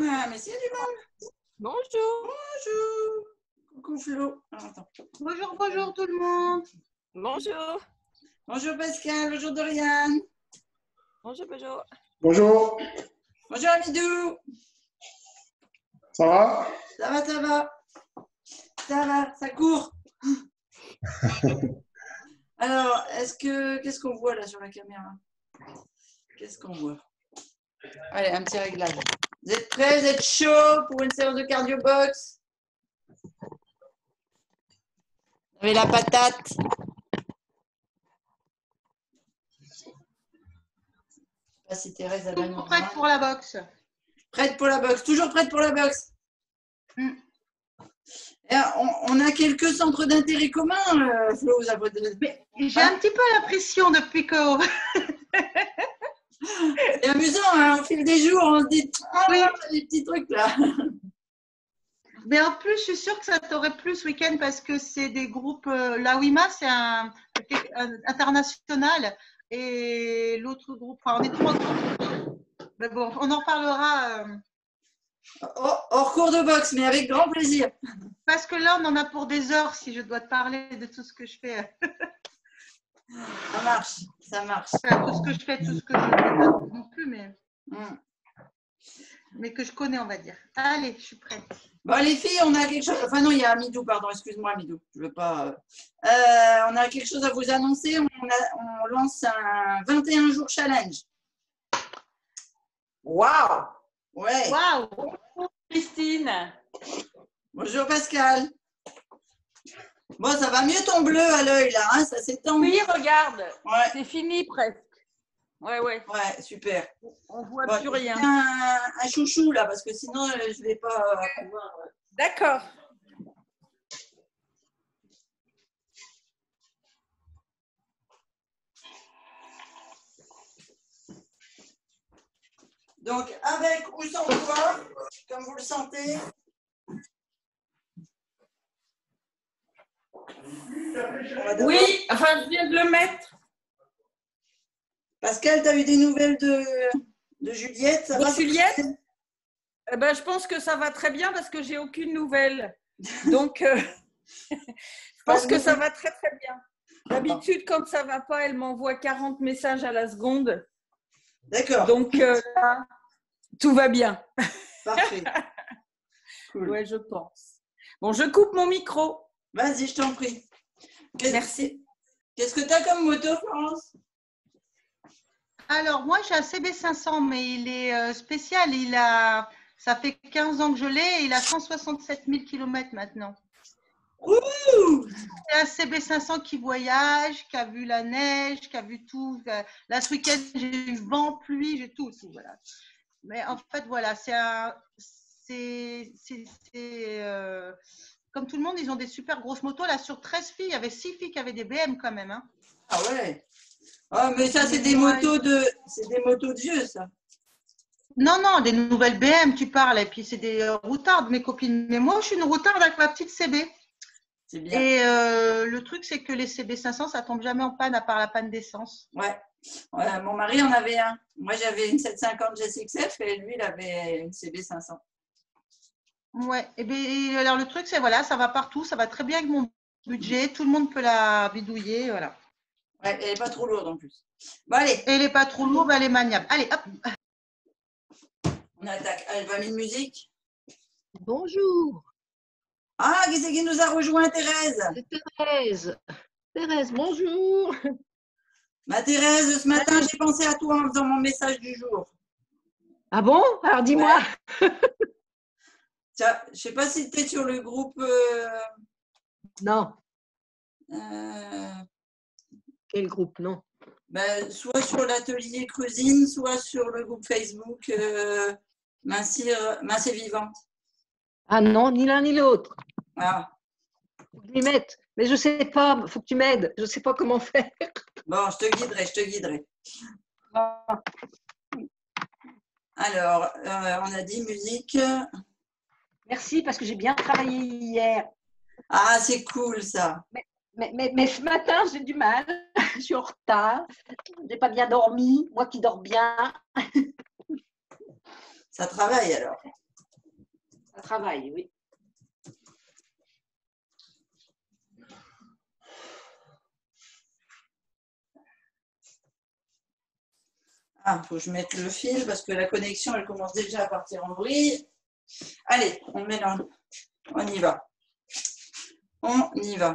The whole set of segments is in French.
Ah, mais c'est du mal. Bonjour. Bonjour. Coucou Flo. Ah, attends. Bonjour, bonjour tout le monde. Bonjour. Bonjour Pascal, bonjour Doriane. Bonjour, bonjour. Bonjour, Bonjour Amidou. ça va? Ça va, ça va. Ça va, ça court. Alors, qu'est-ce qu'on voit là sur la caméra? Qu'est-ce qu'on voit? Allez, un petit réglage. Vous êtes prêts? Vous êtes chaud pour une séance de cardio box? Vous avez la patate? Je sais pas si Thérèse va nous Prête rejoindre. pour la boxe. Prête pour la boxe, toujours prête pour la boxe. Mm. Et on a quelques centres d'intérêt communs, Flo. J'ai un petit peu l'impression depuis que. C'est amusant, hein, au fil des jours, on se dit Oui. des petits trucs là. Mais en plus, je suis sûre que ça t'aurait plu ce week-end parce que c'est des groupes. La WIMA, c'est un international. Et l'autre groupe, enfin, on est 3 groupes. Mais bon, on en parlera. Hors cours de boxe, mais avec grand plaisir. Parce que là, on en a pour des heures si je dois te parler de tout ce que je fais. Ça marche, ça marche. Enfin, tout ce que je fais, tout ce que je ne fais pas non plus, mais que je connais, on va dire. Allez, je suis prête. Bon, les filles, on a quelque chose. Enfin, non, il y a Amidou, pardon, excuse-moi, Amidou. Je veux pas. On a quelque chose à vous annoncer. On lance un 21 jours challenge. Waouh! Ouais. Waouh! Christine. Bonjour Pascal. Bon, ça va mieux ton bleu à l'œil là, hein, ça s'étend. Oui, regarde. Ouais. C'est fini presque. Ouais. Ouais, super. On voit Bon, plus rien. un chouchou là, parce que sinon je vais pas pouvoir. D'accord. Donc, avec ou sans poids, comme vous le sentez. Oui, enfin, je viens de le mettre. Pascal, tu as eu des nouvelles de Juliette, ça va? Juliette, eh ben, je pense que ça va très bien parce que j'ai aucune nouvelle. Donc, je pense que ça va très très bien. D'habitude, quand ça va pas, elle m'envoie 40 messages à la seconde. D'accord. Donc, là, tout va bien. Parfait. Cool. Ouais, je pense. Bon, je coupe mon micro. Vas-y, je t'en prie. Merci. Qu'est-ce que tu as comme moto, Florence? Alors, moi, j'ai un CB500, mais il est spécial. Ça fait 15 ans que je l'ai et il a 167 000 km maintenant. Ouh! C'est un CB500 qui voyage, qui a vu la neige, qui a vu tout. Là, ce week-end, j'ai eu vent, pluie, j'ai tout. Voilà. Mais en fait, voilà, comme tout le monde, ils ont des super grosses motos. Là, sur 13 filles, il y avait 6 filles qui avaient des BM quand même. Hein. Ah ouais. Ah, mais ça, c'est des motos de vieux, ça. Non, des nouvelles BM, tu parles. Et puis, c'est des routardes, mes copines. Mais moi, je suis une routarde avec ma petite CB. C'est bien. Et le truc, c'est que les CB500, ça tombe jamais en panne à part la panne d'essence. Ouais. Mon mari en avait un. Moi, j'avais une 750 GSXF et lui, il avait une CB500. Ouais. Et bien, alors, le truc, c'est voilà, ça va partout. Ça va très bien avec mon budget. Tout le monde peut la bidouiller. Voilà. Ouais, elle n'est pas trop lourde en plus. Bon, allez. Et elle n'est pas trop lourde, elle est maniable. Allez, hop. On attaque. Elle va mettre une musique. Bonjour. Ah, qui c'est qui nous a rejoint, Thérèse? C'est Thérèse. Thérèse, bonjour. Ma Thérèse, ce matin, j'ai pensé à toi en faisant mon message du jour. Ah bon? Alors dis-moi. Tiens, je ne sais pas si tu es sur le groupe. Non. Quel groupe? Non. Ben, soit sur l'atelier Cuisine, soit sur le groupe Facebook Mince et Vivante. Ah non, ni l'un ni l'autre. Ah. Faut que je m'y mette. Mais je ne sais pas, il faut que tu m'aides. Je ne sais pas comment faire. Bon, je te guiderai. Alors, on a dit musique. Merci parce que j'ai bien travaillé hier. Ah, c'est cool ça. Mais ce matin, j'ai du mal. Je suis en retard. Je n'ai pas bien dormi. Moi qui dors bien. Ça travaille alors. Ça travaille, oui. Ah, il faut que je mette le fil parce que la connexion, elle commence déjà à partir en vrille. Allez, on met là. On y va. On y va.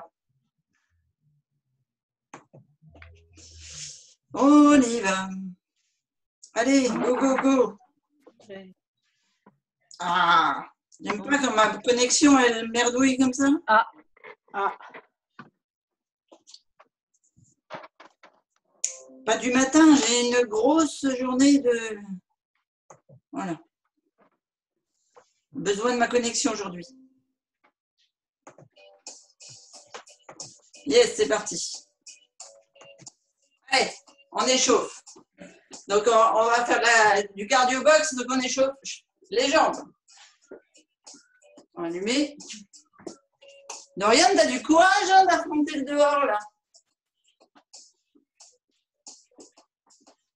On y va. Allez, go, go, go. Ah, j'aime pas quand ma connexion, elle merdouille comme ça. Ah. Ah. Pas du matin, j'ai une grosse journée de... Voilà. Besoin de ma connexion aujourd'hui. Yes, c'est parti. Allez, on échauffe. Donc, on va faire du cardio box, donc on échauffe les jambes. On va allumer. Dorian, t'as du courage hein, d'affronter le dehors, là.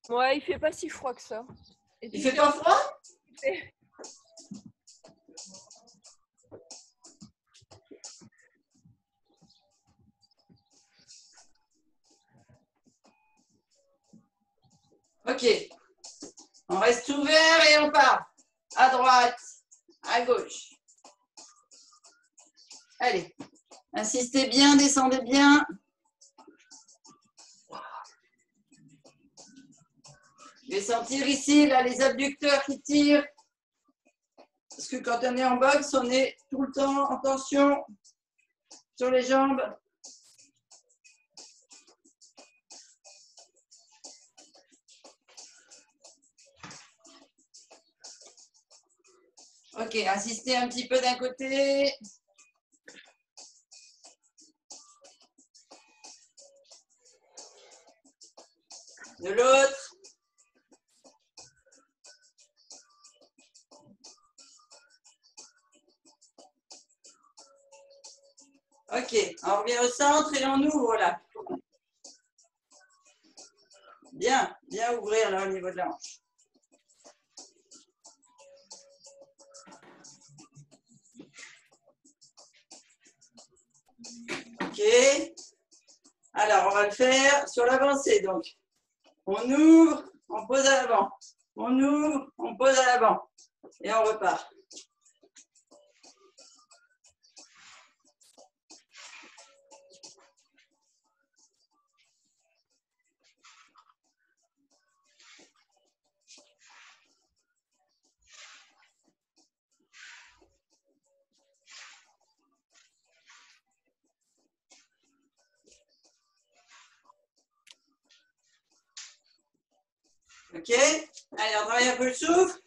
Ouais, il fait pas si froid que ça. Il fait pas froid? Ok. On reste ouvert et on part. À droite, à gauche. Allez. Insistez bien, descendez bien. Je vais sentir ici, là, les abducteurs qui tirent. Parce que quand on est en boxe, on est tout le temps en tension sur les jambes. Ok, insistez un petit peu d'un côté. De l'autre. Ok, on revient au centre et on ouvre là. Bien, bien ouvrir là au niveau de la hanche. Ok. Alors, on va le faire sur l'avancée. Donc, on ouvre, on pose à l'avant. On ouvre, on pose à l'avant. Et on repart. Ok. Allez, on travaille un peu le souffle.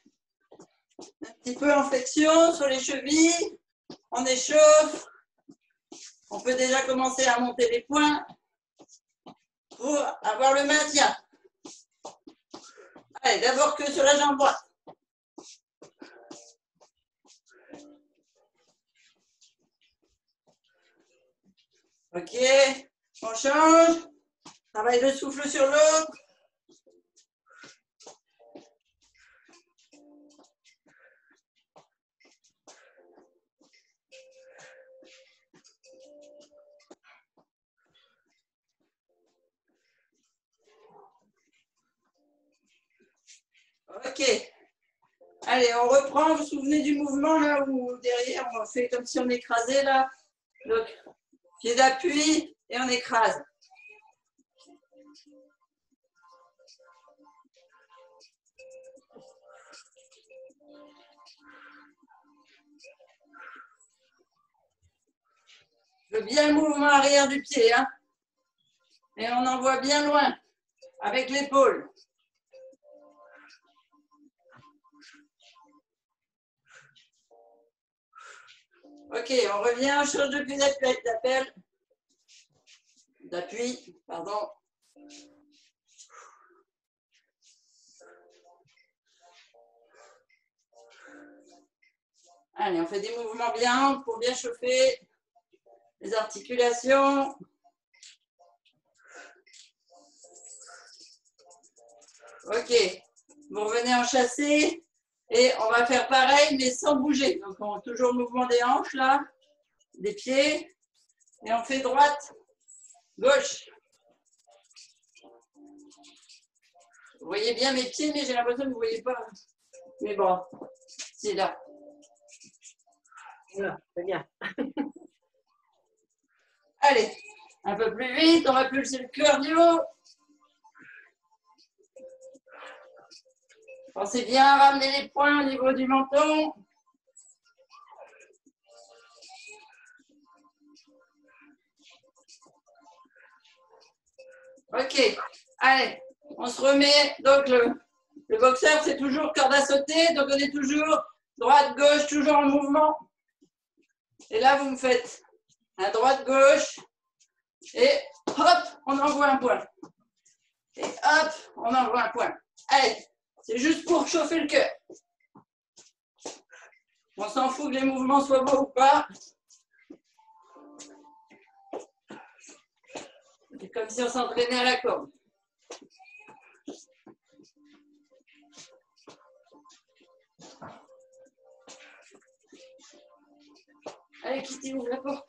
Un petit peu en flexion sur les chevilles. On échauffe. On peut déjà commencer à monter les poings pour avoir le maintien. Allez, d'abord que sur la jambe droite. Ok. On change. Travaille le souffle sur l'autre. Ok. Allez, on reprend. Vous vous souvenez du mouvement là où derrière on fait comme si on écrasait là. Donc, pied d'appui et on écrase. Je veux bien le mouvement arrière du pied. Hein. Et on envoie bien loin avec l'épaule. Ok, on revient, on change de pied d'appui, pardon. Allez, on fait des mouvements bien pour bien chauffer les articulations. Ok, vous revenez en chassé. Et on va faire pareil, mais sans bouger. Donc, on a toujours le mouvement des hanches, là, des pieds. Et on fait droite, gauche. Vous voyez bien mes pieds, mais j'ai l'impression que vous ne voyez pas mes bras. C'est là. Voilà, c'est bien. Allez, un peu plus vite, on va pulser le cardio. Pensez bien à ramener les poings au niveau du menton. Ok, allez, on se remet. Donc, le boxeur, c'est toujours corde à sauter. Donc, on est toujours droite, gauche, toujours en mouvement. Et là, vous me faites un droite, gauche. Et hop, on envoie un point. Et hop, on envoie un point. Allez, c'est juste pour chauffer le cœur. On s'en fout que les mouvements soient beaux ou pas. C'est comme si on s'entraînait à la corde. Allez, Kitty, ouvre la porte.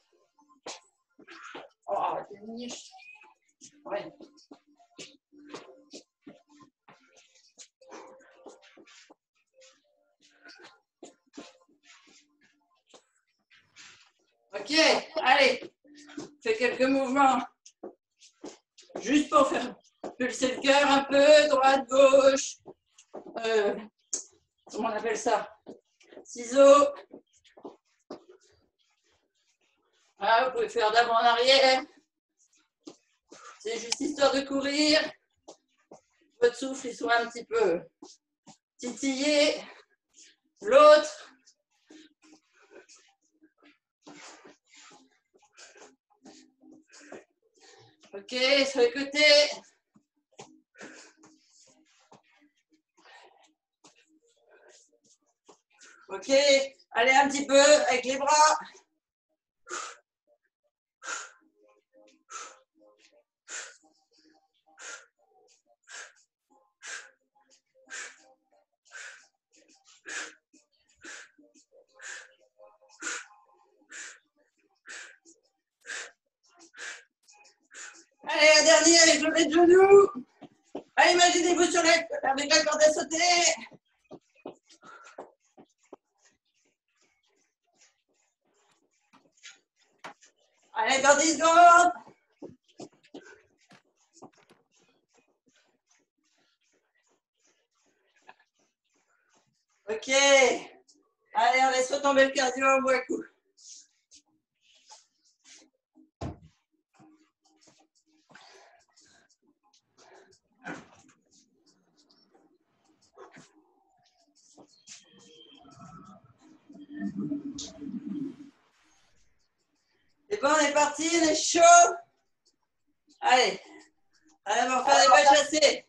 Oh, t'es niche. Ouais. Ok, allez, fais quelques mouvements. Juste pour faire pulser le cœur un peu, droite, gauche. Comment on appelle ça? Ciseaux. Ah, vous pouvez faire d'avant en arrière. C'est juste histoire de courir. Votre souffle, il soit un petit peu titillé. L'autre. Ok, sur les côtés. Ok, allez un petit peu avec les bras. Allez, la dernière avec le de genou. Allez, imaginez-vous avec la corde à sauter. Allez, dans 10 secondes. Ok. Allez, on laisse retomber le cardio un bon coup. C'est bon, on est parti, on est chaud. Allez, allez, on va faire des pas chassés.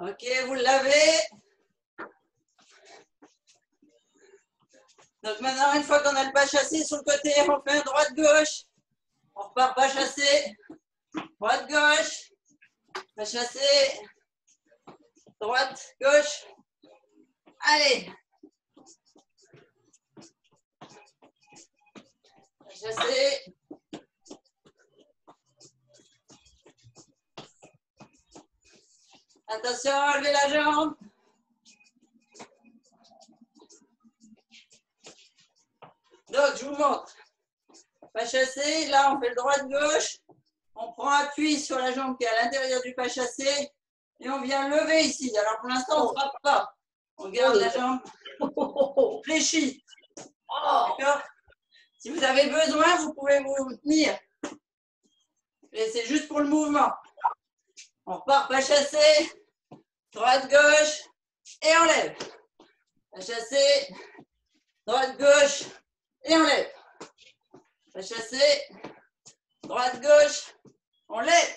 Ok, vous l'avez. Donc maintenant, une fois qu'on a le pas chassé sur le côté, on fait un droite-gauche. On repart pas chassé. Droite-gauche. Pas chassé. Droite-gauche. Allez. Pas chassé. Attention, enlevez la jambe. Donc, je vous montre. Pas chassé, là, on fait le droite-gauche. On prend appui sur la jambe qui est à l'intérieur du pas chassé et on vient lever ici. Alors, pour l'instant, on ne frappe pas. On garde la jambe fléchie. D'accord? Si vous avez besoin, vous pouvez vous tenir. Et c'est juste pour le mouvement. On repart pas chassé, droite-gauche et on lève. Pas chassé, droite-gauche et on lève. Pas chassé, droite-gauche, on lève.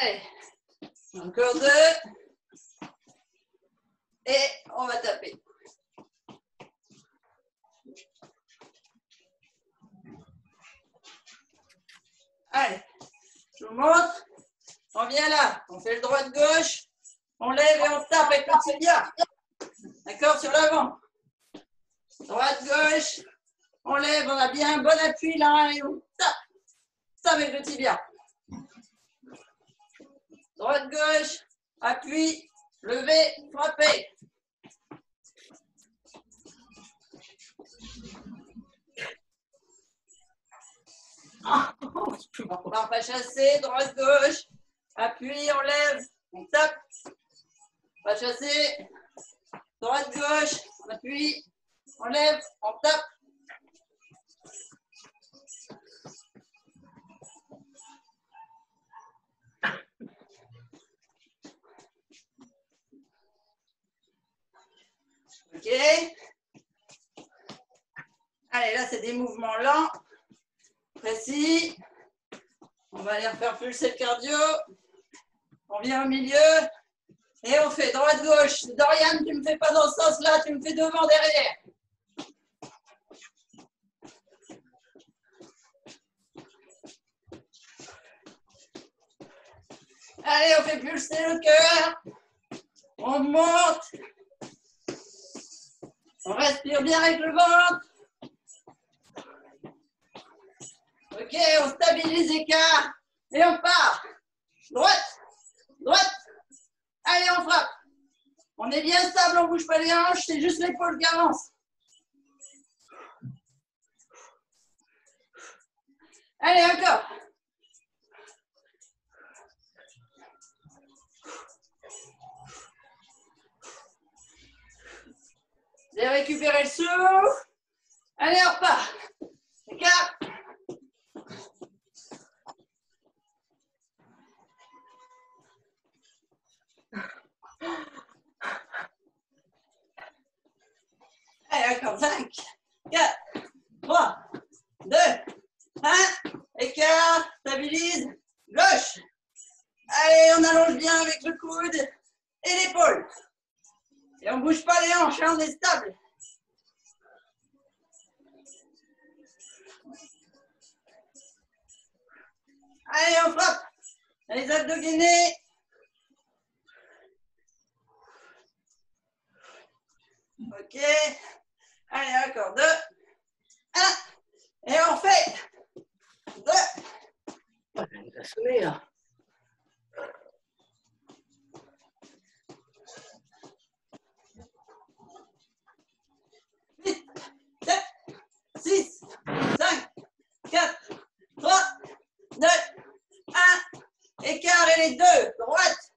Allez, encore 2. Et on va taper. Allez, je vous montre. On vient là, on fait le droite-gauche, on lève et on tape avec le tibia. D'accord, sur l'avant. Droite-gauche, on lève, on a bien un bon appui là et on tape. Ça avec le tibia. Droite-gauche, appui, lever, frapper. On part pas chasser, droite-gauche, appui, on lève, on tape. Pas chasser, droite-gauche, on appuie, on lève, on tape. Ok. Allez, là, c'est des mouvements lents, précis. On va aller refaire pulser le cardio. On vient au milieu et on fait droite-gauche. Dorian, tu ne me fais pas dans ce sens-là, tu me fais devant, derrière. Allez, on fait pulser le cœur. On monte. On respire bien avec le ventre. Ok, on stabilise l'écart et on part. Droite, droite. Allez, on frappe. On est bien stable, on ne bouge pas les hanches, c'est juste l'épaule qui avance. Allez, encore. Vous avez récupéré le souffle. Allez, on repart. Écart. Allez, encore 5, 4, 3, 2, 1. Écart, stabilise, gauche. Allez, on allonge bien avec le coude et l'épaule. Et on ne bouge pas les hanches, hein, on est stable. Allez, on frappe. Les abdos gainés. Ok. Allez, encore 2, 1. Et on fait 2. Il va sonner là. 8, 7, 6, 5, 4, 3, 2, 1. Écart et les deux. Droite,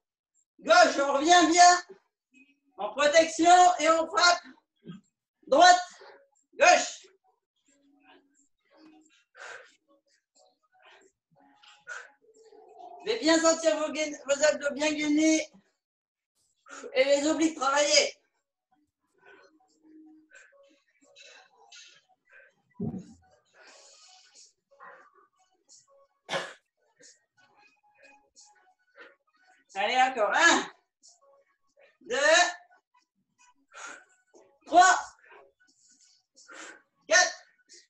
gauche, on revient bien. En protection et on frappe. Droite, gauche. Vous devez bien sentir vos abdos bien gainés et les obliques travailler. Allez, encore. 1, 2, 3, 4.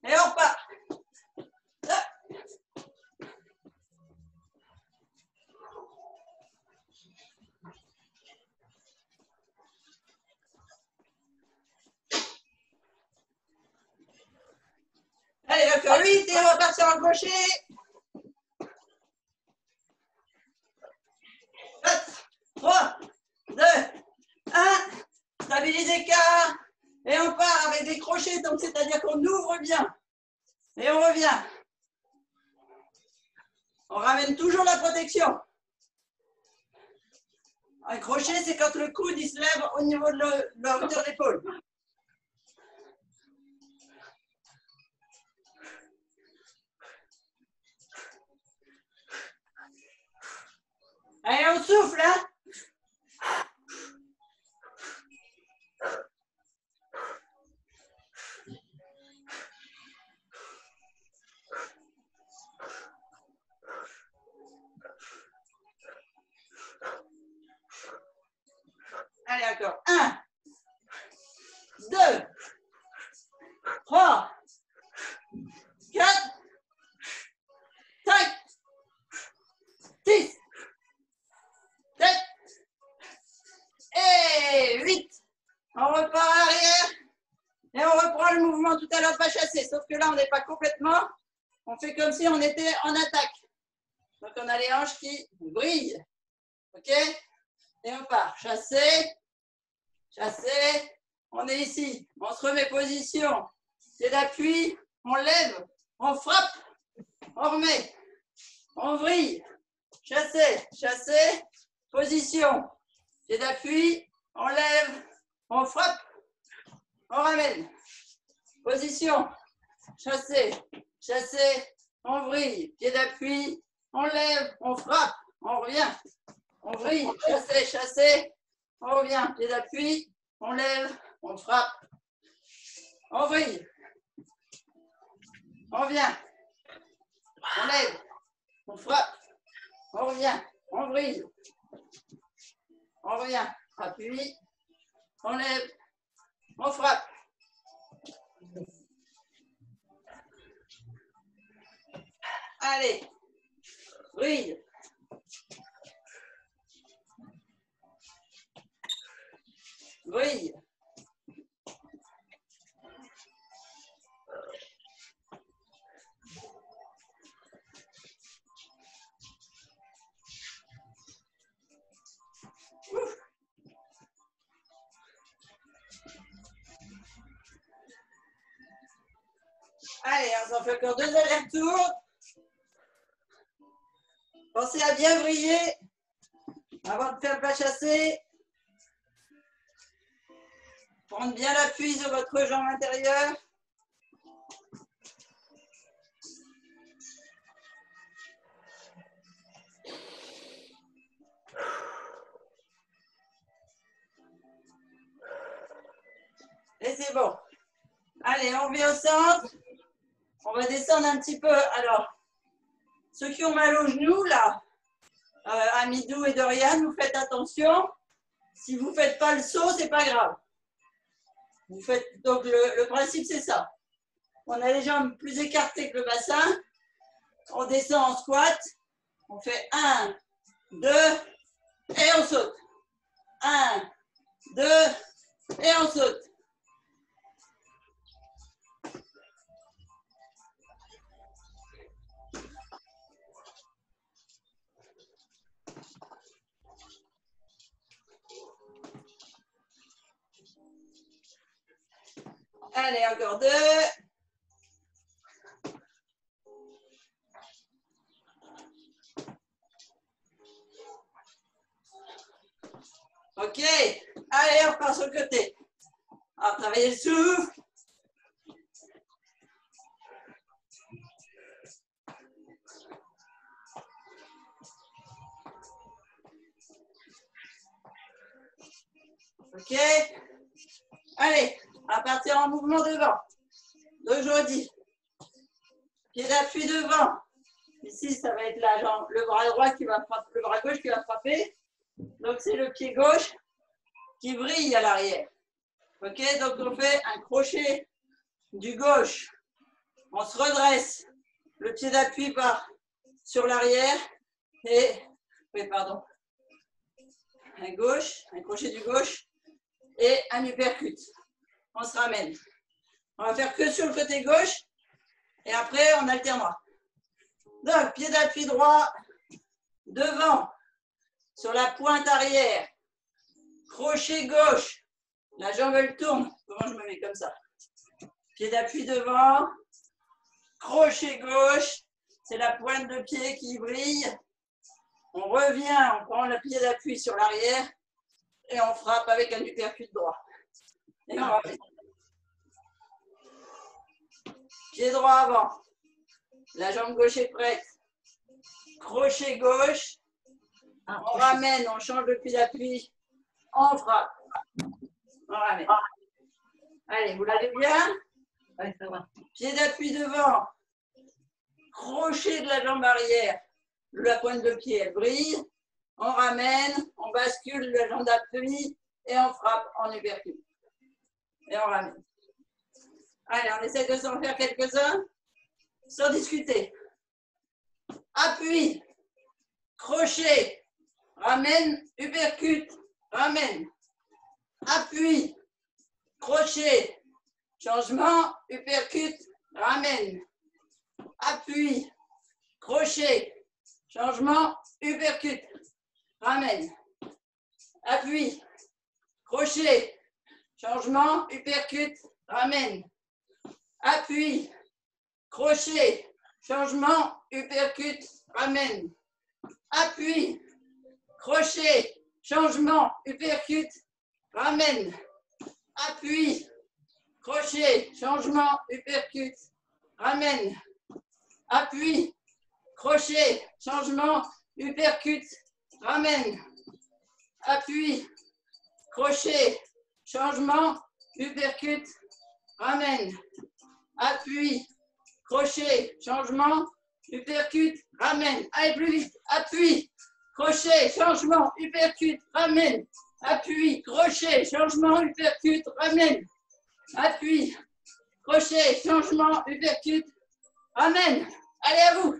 Et on part. 2. Allez, encore 8 et on va partir en crochet. 4, 3, 2, 1. Stabilise l'écart. Et on part avec des crochets, donc c'est-à-dire qu'on ouvre bien. Et on revient. On ramène toujours la protection. Un crochet, c'est quand le coude il se lève au niveau de la hauteur de l'épaule. Allez, on souffle, hein? faire le pas chassé, sauf que là, on n'est pas complètement. On fait comme si on était en attaque. Donc, on a les hanches qui brillent. OK? Et on part. Chassé, chassé. On est ici. On se remet position. Pied d'appui. On lève. On frappe. On remet. On vrille. Chassé, chassé. Position. Pied d'appui. On lève. On frappe. On ramène. Position. Chassé, chassé. On vrille. Pied d'appui. On lève. On frappe. On revient. On vrille. Chassé, chassé. On revient. Pied d'appui. On lève. On frappe. On vrille. On vient. On lève. On frappe. On revient. On vrille. On revient. Appuie. On lève. On frappe. Allez. Vrille. Vrille. Allez, on s'en fait encore 2 allers-retours. Pensez à bien vriller avant de faire le pas chassé. Prendre bien l'appui sur votre jambe intérieure. Et c'est bon. Allez, on revient au centre. On va descendre un petit peu. Alors, ceux qui ont mal aux genoux, là, Amidou et Dorian, vous faites attention. Si vous ne faites pas le saut, ce n'est pas grave. Vous faites, donc, le principe, c'est ça. On a les jambes plus écartées que le bassin. On descend en squat. On fait 1, 2, et on saute. 1, 2, et on saute. Allez, encore 2. OK. Allez, on repart sur le côté. On va travailler le souffle. OK. Allez, on va partir en mouvement devant. Donc, je redis. Pied d'appui devant. Ici, ça va être la jambe, le bras droit qui va frapper, le bras gauche qui va frapper. Donc, c'est le pied gauche qui brille à l'arrière. OK, donc on fait un crochet du gauche. On se redresse. Le pied d'appui part sur l'arrière. Et, oui, pardon. Un gauche, un crochet du gauche. Et un uppercut. On se ramène. On va faire que sur le côté gauche. Et après, on alternera. Donc, pied d'appui droit devant, sur la pointe arrière. Crochet gauche. La jambe, elle tourne. Comment je me mets comme ça? Pied d'appui devant. Crochet gauche. C'est la pointe de pied qui brille. On revient, on prend le pied d'appui sur l'arrière. Et on frappe avec un uppercut droit. Et on va. Pied droit avant. La jambe gauche est prête. Crochet gauche. On ramène, on change le pied d'appui. On frappe. On ramène. Allez, vous l'avez bien? Ouais, ça va. Pied d'appui devant. Crochet de la jambe arrière. La pointe de pied, elle brille. On ramène, on bascule la jambe d'appui et on frappe en uppercut. Et on ramène. Allez, on essaie de s'en faire quelques-uns sans discuter. Appui, crochet, ramène, uppercut, ramène. Appui, crochet, changement, uppercut, ramène, appui, crochet, changement, uppercut, ramène, appui, crochet, changement, uppercut, ramène, appui, crochet, changement, uppercut, ramène, appui, crochet, changement, uppercut, ramène, appui, crochet, changement, uppercut, ramène, appui, crochet, changement, uppercut, ramène, appui, crochet, changement, uppercut, ramène, appui, crochet, changement, uppercut, ramène. Allez, plus vite, appui, crochet, changement, uppercut, ramène, appui, crochet, changement, uppercut, ramène, appui, crochet, changement, uppercut, ramène. Allez, à vous,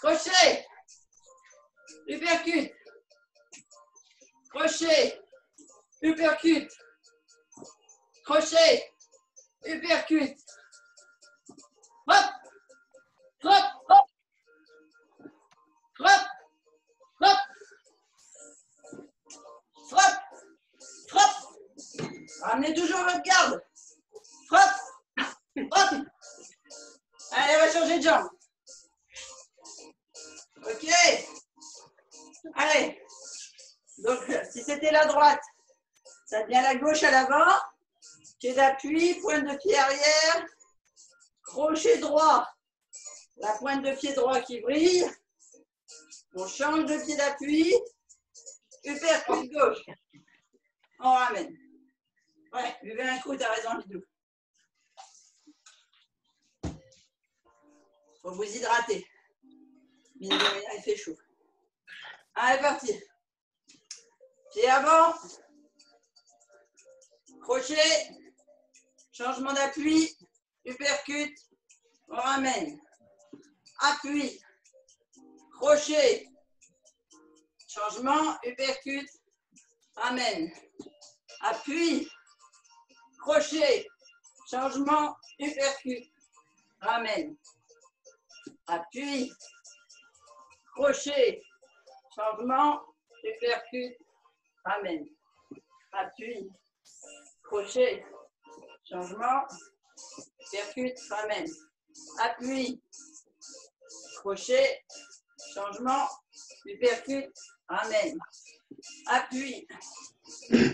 crochet, uppercut, crochet, uppercut, crochet, uppercut, hop, hop, hop, hop, hop, frappe, frappe, ramenez toujours votre garde, frappe, hop, allez, on va changer de jambe, ok, allez, donc si c'était la droite, ça devient la gauche à l'avant, pied d'appui, pointe de pied arrière, crochet droit, la pointe de pied droit qui brille, on change de pied d'appui, uppercut gauche, on ramène. Ouais, buvez un coup, t'as raison, Bidou. Faut vous hydrater. Mine de rien, il fait chaud. Allez, parti. Pied avant, crochet, changement d'appui, uppercut, on ramène, appui, crochet, changement, uppercut, ramène, appui, crochet, changement, uppercut, ramène, appui, crochet, changement, uppercut, ramène, appui, crochet, changement, uppercut, ramène, appui, crochet, changement, uppercut, ramène, appui,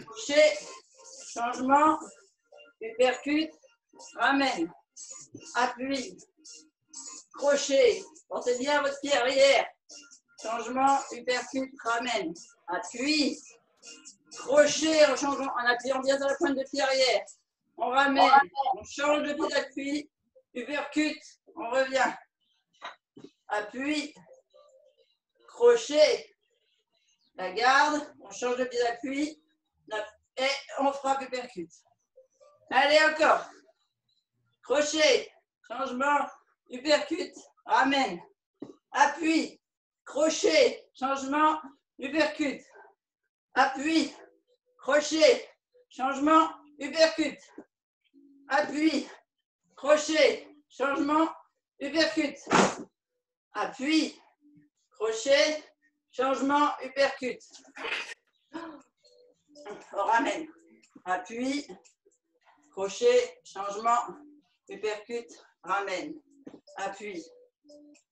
crochet, changement, uppercut, ramène, appui, crochet, portez bien votre pied arrière, changement, uppercut, ramène, appui, crochet en changeant, en appuyant bien sur la pointe de pied arrière. On ramène, on change de pied d'appui, uppercut, on revient. Appui, crochet, la garde, on change de pied d'appui et on frappe uppercut. Allez, encore. Crochet, changement, uppercut, ramène. Appui, crochet, changement, uppercut. Appui, crochet, changement, uppercut. Appui, crochet, changement, uppercut. Appui, crochet, changement, uppercut. On ramène. Appui, crochet, changement, uppercut, ramène. Appui,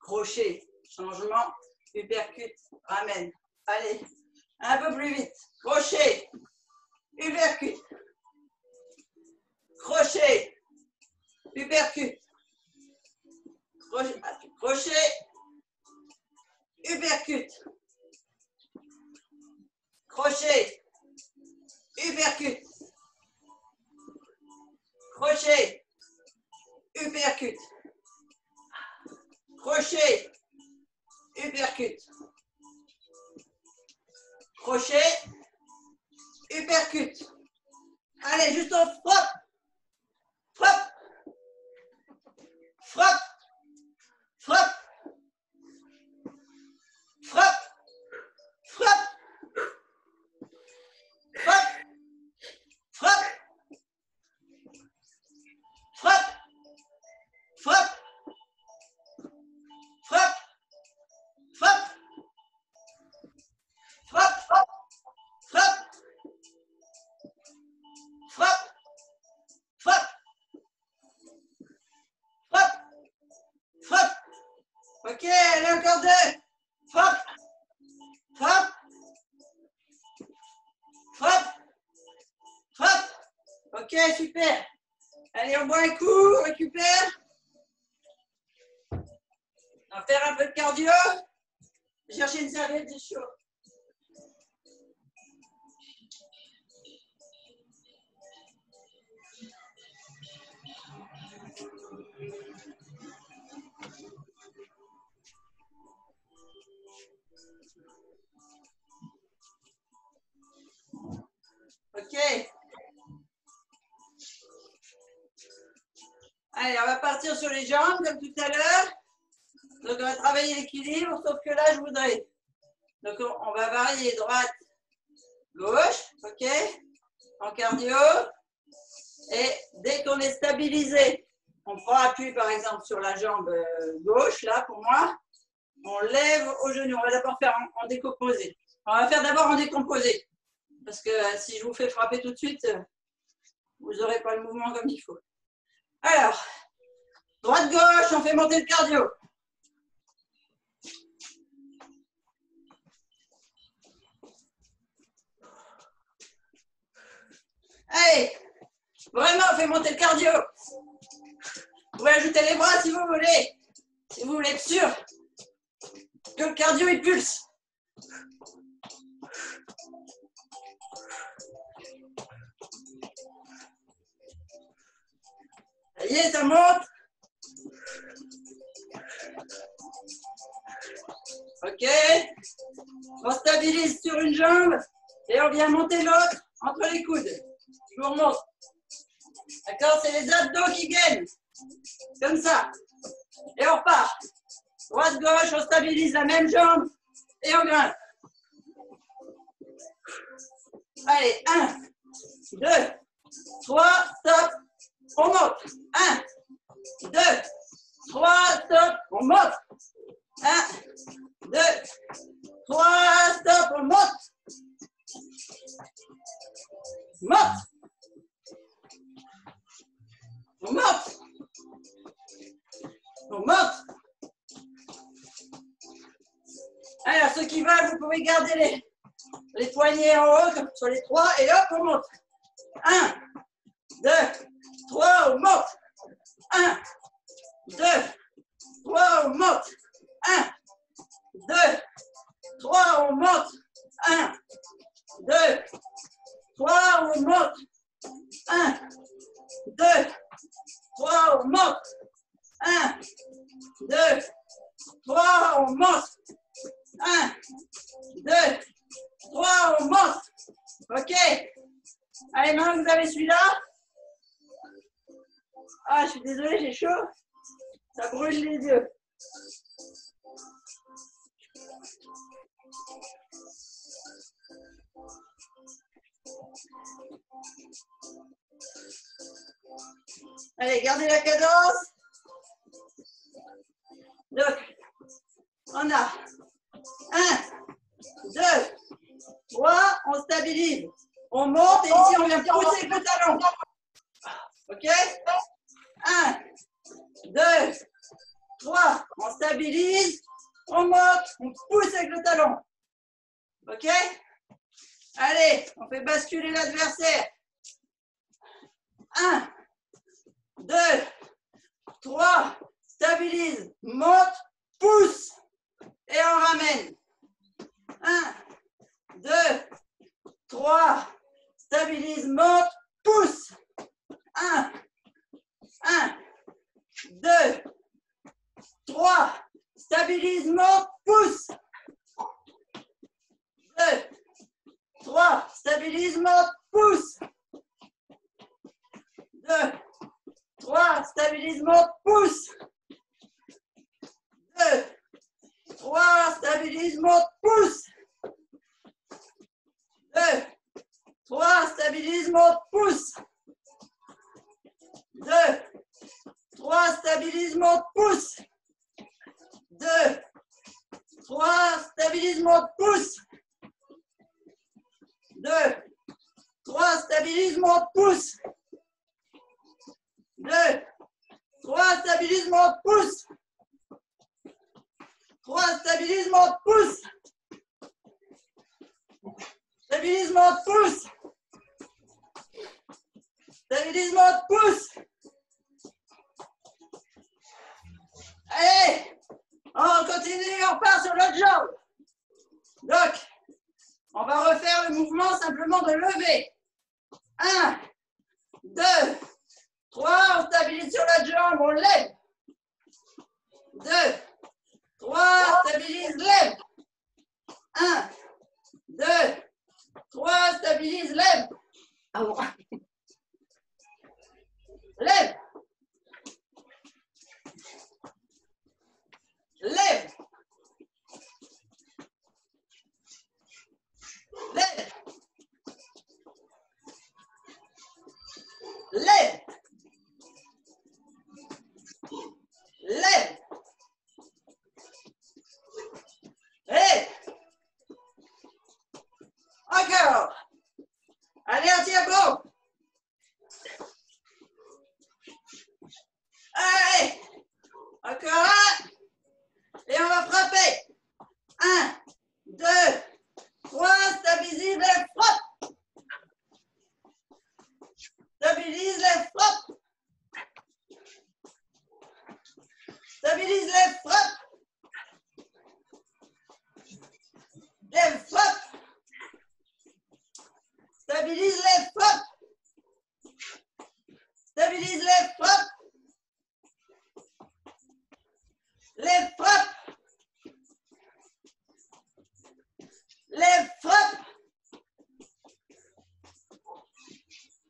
crochet, changement, uppercut, ramène. Allez, un peu plus vite. Crochet, uppercut. Crochet, uppercut. Crochet, uppercut. Crochet, uppercut. Crochet, uppercut. Crochet, uppercut. Crochet, uppercut. Allez, juste on frappe. Frappe. Frappe. Frappe. Frappe. Frappe. Frappe. Frappe. Ok, allez, encore 2. Frappe. Frappe. Frappe. Frappe. Ok, super. Allez, on boit un coup, on récupère. On va faire un peu de cardio. Chercher une serviette, c'est chaud. Ok. Allez, on va partir sur les jambes comme tout à l'heure. Donc, on va travailler l'équilibre, sauf que là, je voudrais. Donc, on va varier droite, gauche, ok, en cardio. Et dès qu'on est stabilisé, on prend appui, par exemple, sur la jambe gauche, là, pour moi. On lève au genou. On va d'abord faire en décomposé. On va faire d'abord en décomposé. Parce que si je vous fais frapper tout de suite, vous n'aurez pas le mouvement comme il faut. Alors, droite-gauche, on fait monter le cardio. Allez, vraiment, on fait monter le cardio. Vous pouvez ajouter les bras si vous voulez. Si vous voulez être sûr que le cardio il pulse. Ça y est, ça monte. Ok. On stabilise sur une jambe et on vient monter l'autre entre les coudes. Je vous remonte. D'accord, c'est les abdos qui gagnent. Comme ça. Et on repart. Droite, gauche, on stabilise la même jambe et on grimpe. Allez, 1, 2, 3, stop. On monte. 1, 2, 3, stop. On monte. 1, 2, 3, stop. On monte. Monte. On monte. On monte. Alors, ceux qui veulent, vous pouvez garder les poignets en haut, comme sur les 3, et hop, on monte. 1, 2, 3, on monte. 1, 2, 3, on monte. 1, 2, 3, on monte. 1, 2, 3, on monte. 1, 2, 3, on monte. 1, 2, 3, on monte. 1, 2, 3, on monte. Ok. Allez, maintenant vous avez celui-là. Ah, je suis désolée, j'ai chaud. Ça brûle les yeux. Allez, gardez la cadence. Donc, on a 1, 2, 3, on stabilise. On monte et ici on vient pousser avec le talon. Ok? 1, 2, 3, on stabilise. On monte, on pousse avec le talon. Ok? Allez, on fait basculer l'adversaire. 1, 2, 3, stabilise, monte, pousse et on ramène. 1, 2, 3, stabilise, monte, pousse. 1, 2, 3, stabilise, monte, pousse. 2, 3, stabilise, monte, pousse. 2, 3, stabilise, monte, pousse. 2, 3, stabilise, monte, pousse. 2, 3, stabilise, monte, pousse. 2, 3, stabilise, monte, pousse. 2, 3, stabilise, monte, pousse. 2, 3, stabilise, monte, pousse. 2, 3, stabilise, monte, pousse. 3, stabilisement de pouce. Stabilisement de pouce. Stabilisement de pouce. Allez, on continue, on part sur l'autre jambe. Donc, on va refaire le mouvement simplement de lever. 1, 2, 3, on stabilise sur l'autre jambe, on lève. 2, 3, stabilise, lève. 1, 2, 3, stabilise, lève. Lève. Lève. Lève. Lève. Lève. Lève. Encore. Allez, on tient bon. Allez. Encore un. Et on va frapper. 1, 2, 3, stabilise, lève, frappe. Stabilise, lève, frappe. Stabilise, lève, frappe. Lève, frappe. Stabilise, lève, frappe. Stabilise, lève, frappe. Lève, frappe. Lève, frappe.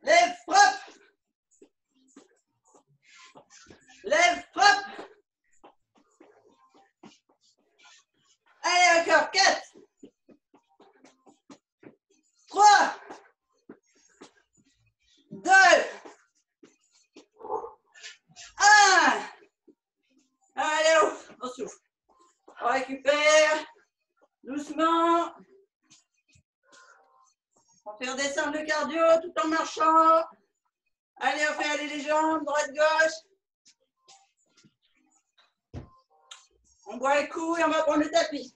Lève, frappe. Lève, frappe. Allez, encore 4. 3. 2. 1. Allez, on souffle. On récupère doucement. On fait redescendre le cardio tout en marchant. Allez, on fait aller les jambes, droite-gauche. On boit les coups et on va prendre le tapis.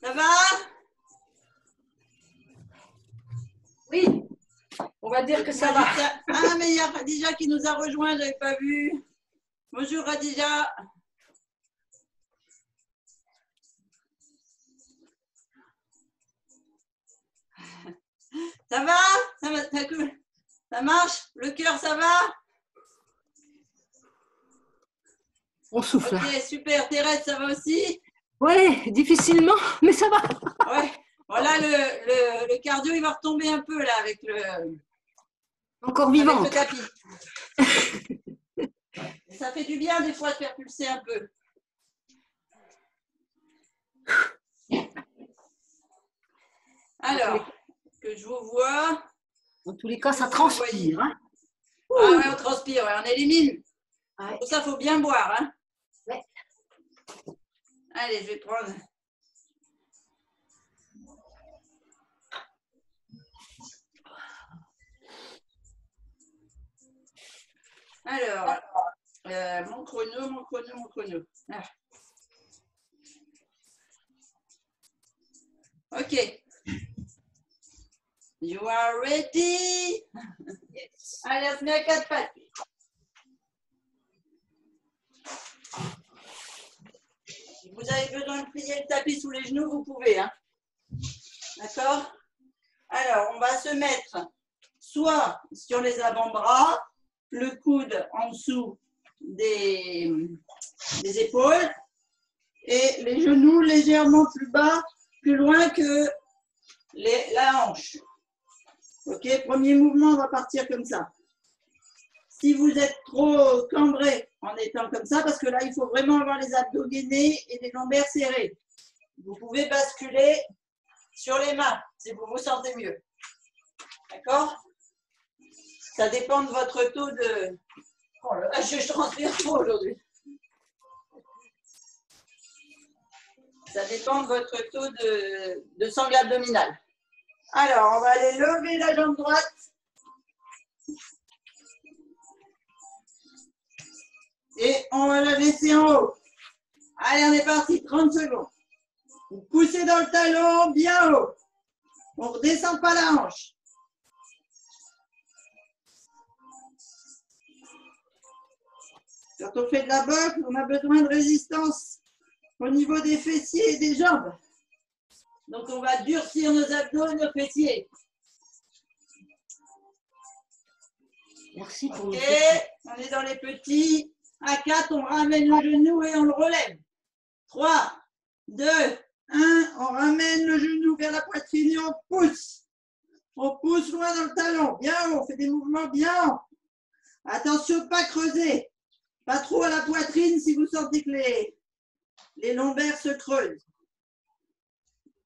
Ça va? Oui, on va dire que ça va. Ah, mais il y a Radija qui nous a rejoint, je n'avais pas vu. Bonjour Radija. Ça va? Ça marche? Le cœur, ça va? On souffle. Ok, super. Thérèse, ça va aussi? Ouais, difficilement, mais ça va. Ouais. Voilà, le cardio, il va retomber un peu là avec Encore vivant. avec le tapis. Ça fait du bien des fois de faire pulser un peu. Alors, que je vous vois. En tous les cas, ça transpire. Hein. Ah ouais, on transpire, ouais, on élimine. Ouais. Pour ça, il faut bien boire. Hein. Ouais. Allez, je vais prendre. Alors, mon chrono. Ah. Ok. You are ready? Yes. Allez, on se met à 4 pattes. Si vous avez besoin de plier le tapis sous les genoux, vous pouvez. Hein. D'accord? Alors, on va se mettre soit sur les avant-bras, le coude en dessous des épaules et les genoux légèrement plus bas, plus loin que la hanche. Ok, premier mouvement, on va partir comme ça. si vous êtes trop cambré en étant comme ça, parce que là, il faut vraiment avoir les abdos gainés et les lombaires serrés. Vous pouvez basculer sur les mains si vous vous sentez mieux. D'accord? Ça dépend de votre taux de... Oh là là, je transpire trop aujourd'hui. Ça dépend de votre taux de sangle abdominale. Alors, on va aller lever la jambe droite. Et on va la laisser en haut. Allez, on est parti, 30 secondes. Vous poussez dans le talon, bien haut. On ne redescend pas la hanche. Quand on fait de la boxe, on a besoin de résistance au niveau des fessiers et des jambes. Donc, on va durcir nos abdos et nos fessiers. Merci pour Ok, on est dans les petits. À 4, on ramène le genou et on le relève. 3, 2, 1, on ramène le genou vers la poitrine et on pousse. On pousse loin dans le talon, bien haut, on fait des mouvements bien hauts. Attention, pas creuser. Pas trop à la poitrine si vous sentez que les lombaires se creusent.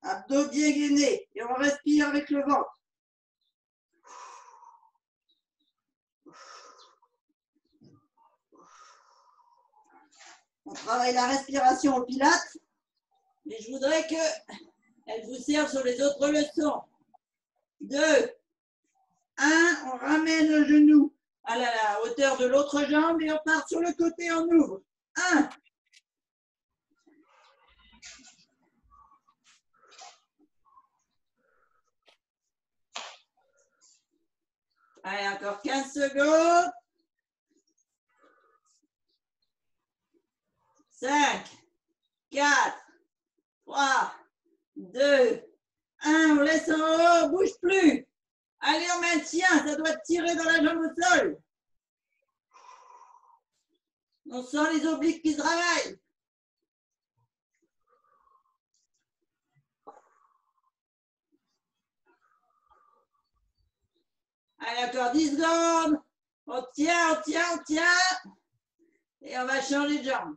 Abdos bien gainés. Et on respire avec le ventre. On travaille la respiration au pilates. Mais je voudrais qu'elle vous serve sur les autres leçons. 2, 1, on ramène le genou à la hauteur de l'autre jambe et on part sur le côté, on ouvre. 1. Allez, encore 15 secondes. 5, 4, 3, 2, 1. On laisse en haut, bouge plus. Allez, on maintient, ça doit tirer dans la jambe au sol. On sent les obliques qui travaillent. Allez, encore 10 secondes. On tient, on tient, on tient. Et on va changer de jambe.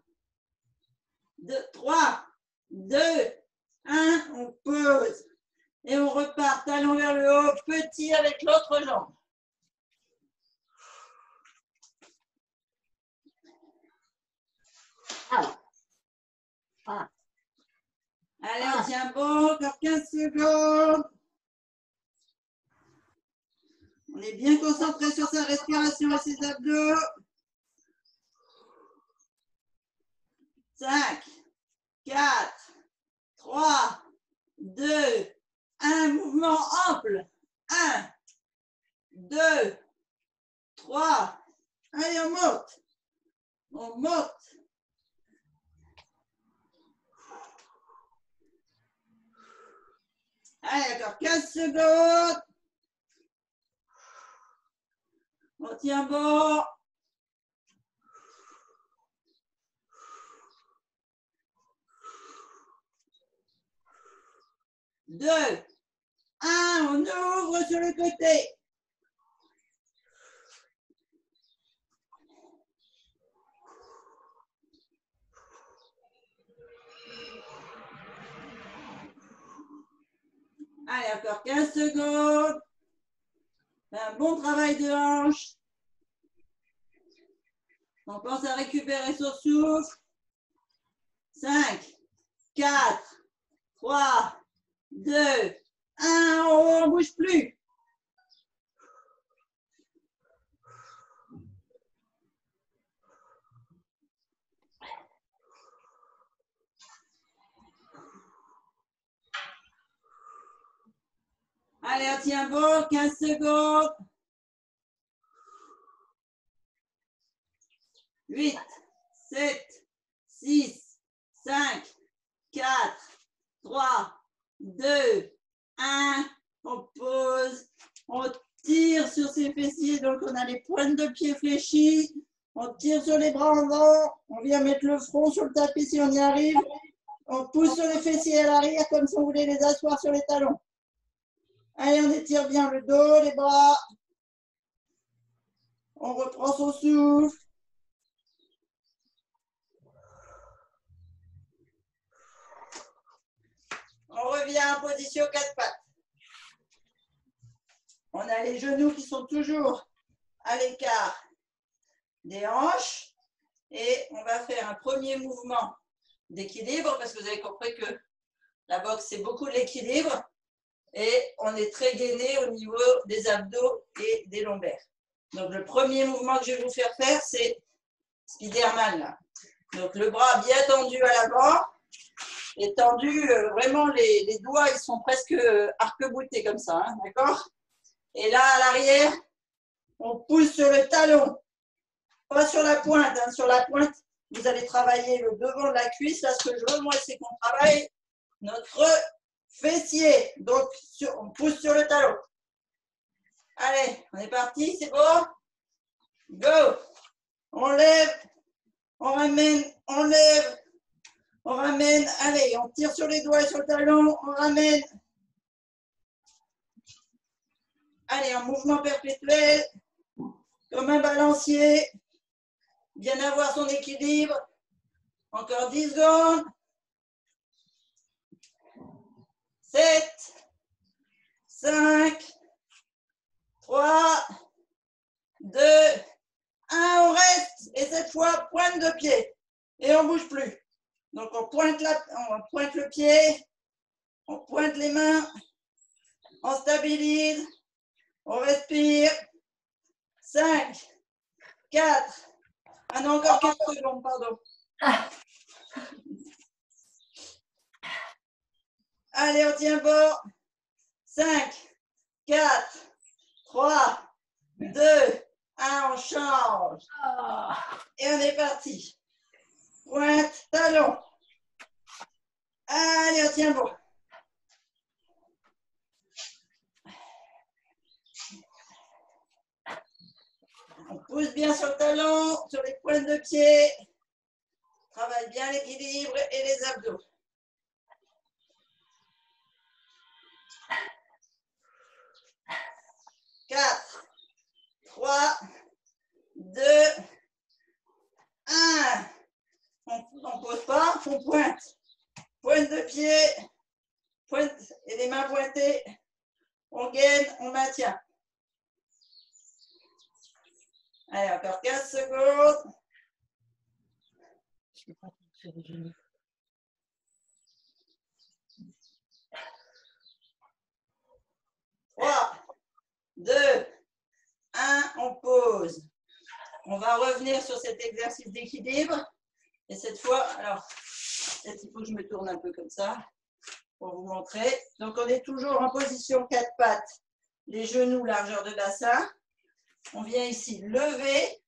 3, 2, 1. On pose. Et on repart, talon vers le haut, petit avec l'autre jambe. Allez, on tient bon, encore 15 secondes. On est bien concentré sur sa respiration et ses abdos. 5, 4, 3, 2, 1. Mouvement ample. 1, 2, 3. Allez, on monte. On monte. Allez, encore 15 secondes. On tient bon. Deux, un, on ouvre sur le côté. Allez, encore 15 secondes. Un bon travail de hanche. On pense à récupérer son souffle. 5, 4, 3, 2, 1. On ne bouge plus. Allez, on tient bon, 15 secondes. 8, 7, 6, 5, 4, 3, 2, 1. On pose. On tire sur ses fessiers. Donc, on a les pointes de pied fléchies. On tire sur les bras en avant. On vient mettre le front sur le tapis si on y arrive. On pousse sur les fessiers à l'arrière comme si on voulait les asseoir sur les talons. Allez, on étire bien le dos, les bras. On reprend son souffle. On revient en position 4 pattes. On a les genoux qui sont toujours à l'écart des hanches. Et on va faire un premier mouvement d'équilibre parce que vous avez compris que la boxe, c'est beaucoup de l'équilibre. Et on est très gainé au niveau des abdos et des lombaires. Donc, le premier mouvement que je vais vous faire faire, c'est Spiderman. Là. Donc, le bras bien tendu à l'avant et tendu, vraiment, les doigts, ils sont presque arc-boutés comme ça. Hein, d'accord? Et là, à l'arrière, on pousse sur le talon. Pas sur la pointe. Hein. Sur la pointe, vous allez travailler le devant de la cuisse. Là, ce que je veux, moi, c'est qu'on travaille notre fessier. Donc, on pousse sur le talon. Allez, on est parti, c'est bon? Go! On lève, on ramène, on lève, on ramène. Allez, on tire sur les doigts et sur le talon, on ramène. Allez, en mouvement perpétuel, comme un balancier. Bien avoir son équilibre. Encore 10 secondes. 7, 5, 3, 2, 1, on reste. Et cette fois, pointe de pied. Et on ne bouge plus. Donc, on pointe le pied, on pointe les mains, on stabilise, on respire. 5, 4, ah non, encore 15 secondes, pardon. Allez, on tient bon. 5, 4, 3, 2, 1, on change. Et on est parti. Pointe, talon. Allez, on tient bon. On pousse bien sur le talon, sur les pointes de pied. Travaille bien l'équilibre et les abdos. Quatre, 3, 2, 1. On ne pose pas, on pointe. Pointe de pied, pointe et les mains pointées. On gaine, on maintient. Allez, encore 15 secondes. 3, 2, 1, on pose. On va revenir sur cet exercice d'équilibre. Et cette fois, alors, peut-être il faut que je me tourne un peu comme ça pour vous montrer. Donc, on est toujours en position 4 pattes, les genoux largeur de bassin. On vient ici lever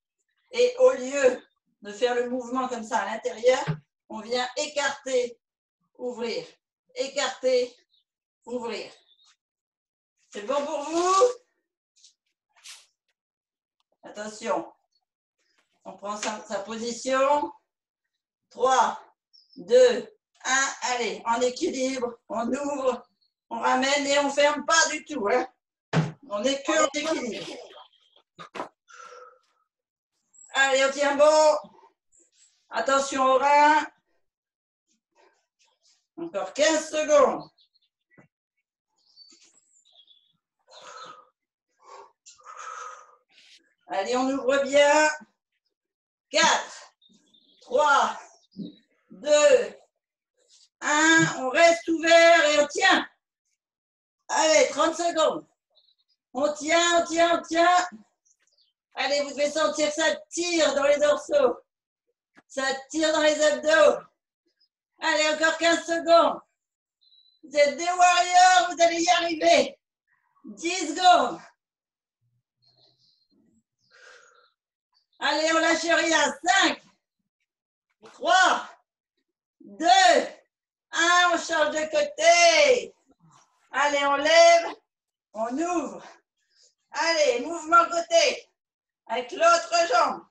et au lieu de faire le mouvement comme ça à l'intérieur, on vient écarter, ouvrir, écarter, ouvrir. C'est bon pour vous? Attention, on prend sa position. 3, 2, 1, allez, en équilibre, on ouvre, on ramène et on ne ferme pas du tout. Hein. On est que en équilibre. Allez, on tient bon. Attention au rein. Encore 15 secondes. Allez, on ouvre bien. 4, 3, 2, 1. On reste ouvert et on tient. Allez, 30 secondes. On tient, on tient, on tient. Allez, vous devez sentir que ça tire dans les dorsaux. Ça tire dans les abdos. Allez, encore 15 secondes. Vous êtes des warriors, vous allez y arriver. 10 secondes. Allez, on lâche rien. 5, 3, 2, 1. On change de côté. Allez, on lève. On ouvre. Allez, mouvement côté. Avec l'autre jambe.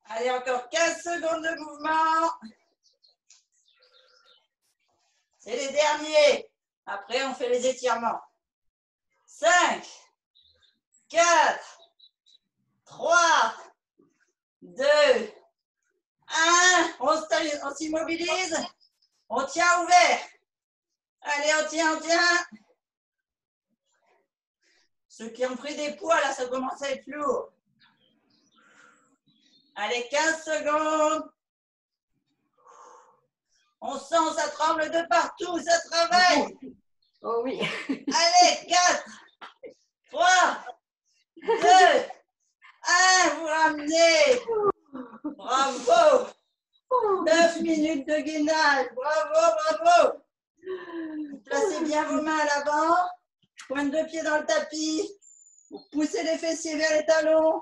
Allez, encore 15 secondes de mouvement. C'est les derniers. Après, on fait les étirements. 5, 4, 3, 2, 1. On s'immobilise. On tient ouvert. Allez, on tient, on tient. Ceux qui ont pris des poids, là, ça commence à être lourd. Allez, 15 secondes. On sent, ça tremble de partout, ça travaille. Oh oui. Allez, 4, 3, 2, 1. Vous ramenez. Bravo. 9 minutes de gainage. Bravo, bravo. Placez bien vos mains à l'avant. Pointe de pied dans le tapis. Vous poussez les fessiers vers les talons.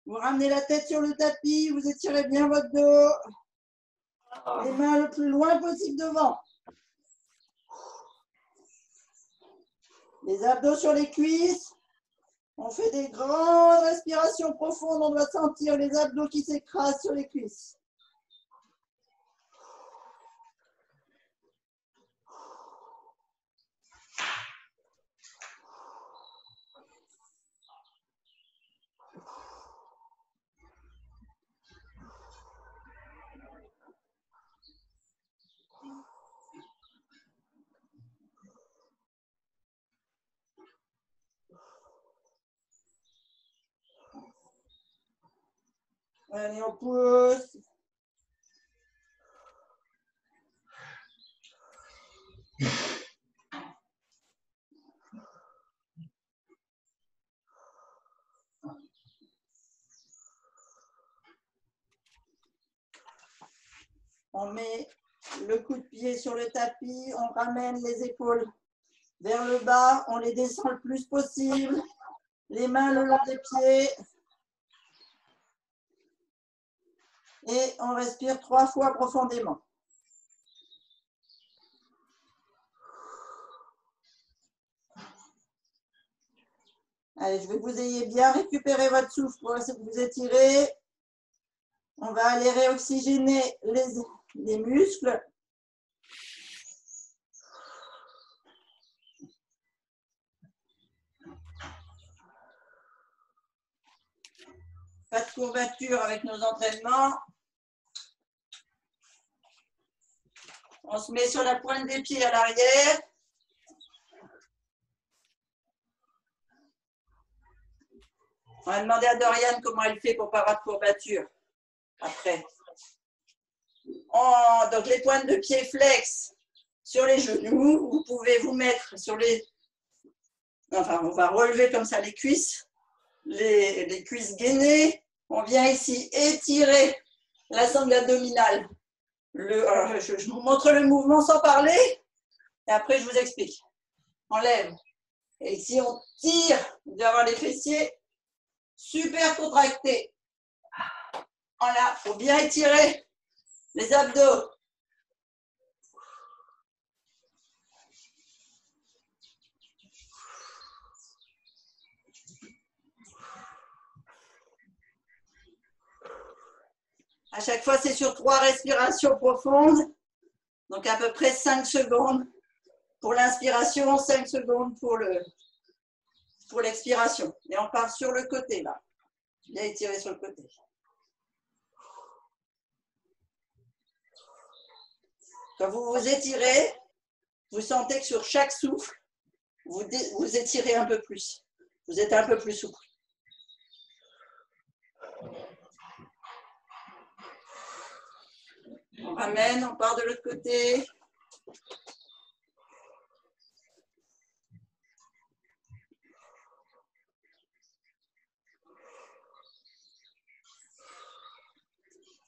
Vous ramenez la tête sur le tapis. Vous étirez bien votre dos. Les mains le plus loin possible devant. Les abdos sur les cuisses. On fait des grandes respirations profondes. On doit sentir les abdos qui s'écrasent sur les cuisses. Allez, on pousse. On met le coup de pied sur le tapis, on ramène les épaules vers le bas, on les descend le plus possible, les mains le long des pieds. Et on respire 3 fois profondément. Allez, je veux que vous ayez bien récupéré votre souffle pour vous étirer. On va aller réoxygéner les muscles. Pas de courbature avec nos entraînements. On se met sur la pointe des pieds à l'arrière. On va demander à Doriane comment elle fait pour ne pas avoir de courbature après. Donc les pointes de pied flex sur les genoux. Vous pouvez vous mettre sur les... Enfin, on va relever comme ça les cuisses. Les cuisses gainées. On vient ici étirer la sangle abdominale. Alors, je vous montre le mouvement sans parler. Et après, je vous explique. On lève. Et ici, on tire. Vous devez avoir les fessiers super contractés. Voilà, il faut bien étirer les abdos. À chaque fois, c'est sur 3 respirations profondes. Donc, à peu près 5 secondes pour l'inspiration, 5 secondes pour l'expiration. Et on part sur le côté, là. Bien étiré sur le côté. Quand vous vous étirez, vous sentez que sur chaque souffle, vous étirez un peu plus. Vous êtes un peu plus souple. On ramène, on part de l'autre côté.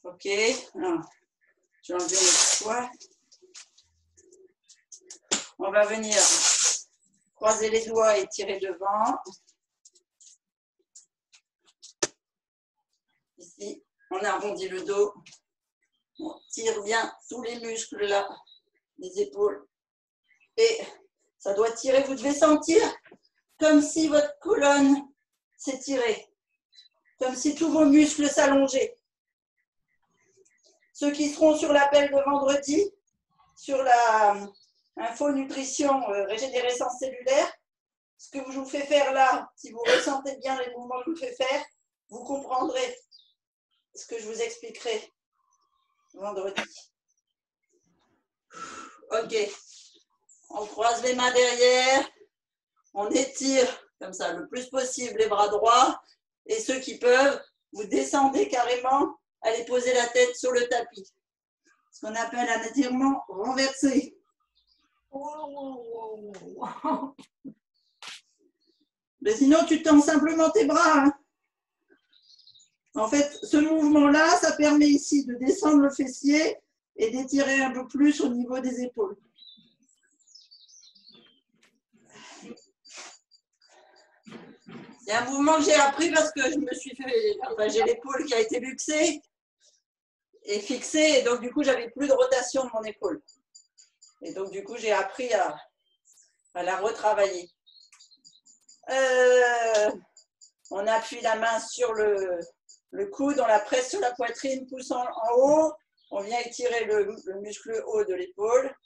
Ok, alors, je vais enlever le poids. On va venir croiser les doigts et tirer devant. Ici, on arrondit le dos. On tire bien tous les muscles là, les épaules. Et ça doit tirer, vous devez sentir comme si votre colonne s'étirait, comme si tous vos muscles s'allongeaient. Ceux qui seront sur l'appel de vendredi, sur Info nutrition, régénérescence cellulaire. Ce que je vous fais faire là, si vous ressentez bien les mouvements que je vous fais faire, vous comprendrez ce que je vous expliquerai vendredi. Ok. On croise les mains derrière. On étire comme ça le plus possible les bras droits. Et ceux qui peuvent, vous descendez carrément, allez poser la tête sur le tapis. Ce qu'on appelle un étirement renversé. Mais sinon, tu tends simplement tes bras. Hein. En fait, ce mouvement-là, ça permet ici de descendre le fessier et d'étirer un peu plus au niveau des épaules. C'est un mouvement que j'ai appris parce que je me suis fait, enfin, j'ai l'épaule qui a été luxée et fixée, et donc du coup, j'avais plus de rotation de mon épaule. Et donc du coup, j'ai appris à la retravailler. On appuie la main sur le coude, on la presse sur la poitrine, poussant en haut. On vient étirer le muscle haut de l'épaule.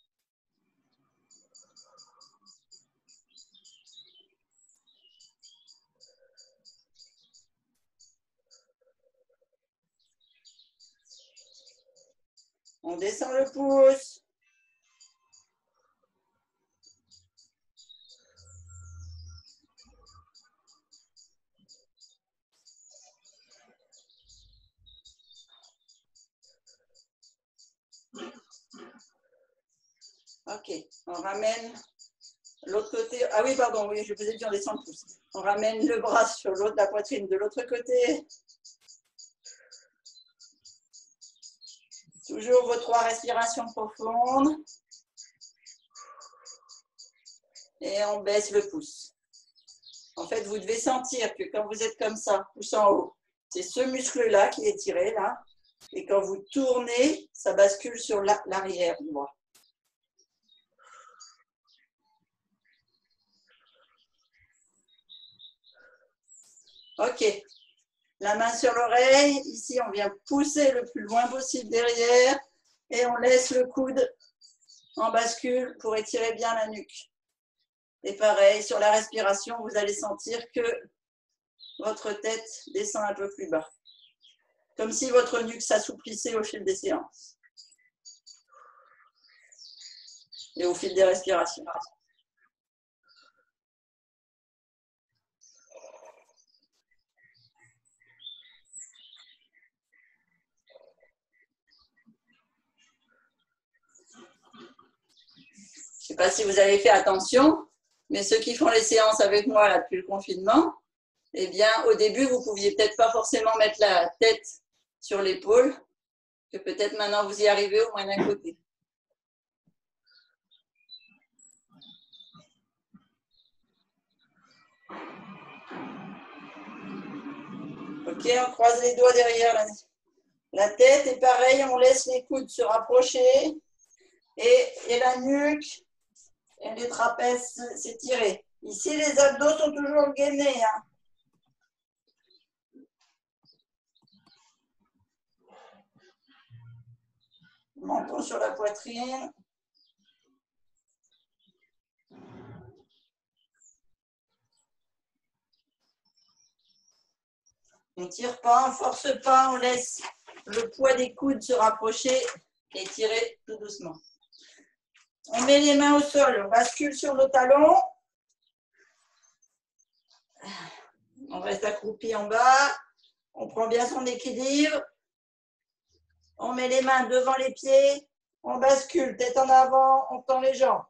On descend le pouce. Ok, on ramène l'autre côté. Ah oui, pardon, oui, je vous ai dit on descend le pouce. On ramène le bras sur l'autre, la poitrine de l'autre côté. Toujours vos 3 respirations profondes. Et on baisse le pouce. En fait, vous devez sentir que quand vous êtes comme ça, pouce en haut, c'est ce muscle-là qui est tiré, là. Et quand vous tournez, ça bascule sur l'arrière du bras. Ok. La main sur l'oreille. Ici, on vient pousser le plus loin possible derrière. Et on laisse le coude en bascule pour étirer bien la nuque. Et pareil, sur la respiration, vous allez sentir que votre tête descend un peu plus bas. Comme si votre nuque s'assouplissait au fil des séances. Et au fil des respirations. Je ne sais pas si vous avez fait attention, mais ceux qui font les séances avec moi là, depuis le confinement, eh bien, au début, vous ne pouviez peut-être pas forcément mettre la tête sur l'épaule, que peut-être maintenant vous y arrivez au moins d'un côté. Ok, on croise les doigts derrière la tête et pareil, on laisse les coudes se rapprocher et la nuque et les trapèzes s'étirer. Ici, les abdos sont toujours gainés. Hein. Menton sur la poitrine. On ne tire pas, on ne force pas, on laisse le poids des coudes se rapprocher et tirer tout doucement. On met les mains au sol, on bascule sur nos talons. On reste accroupi en bas. On prend bien son équilibre. On met les mains devant les pieds. On bascule, tête en avant, on tend les jambes.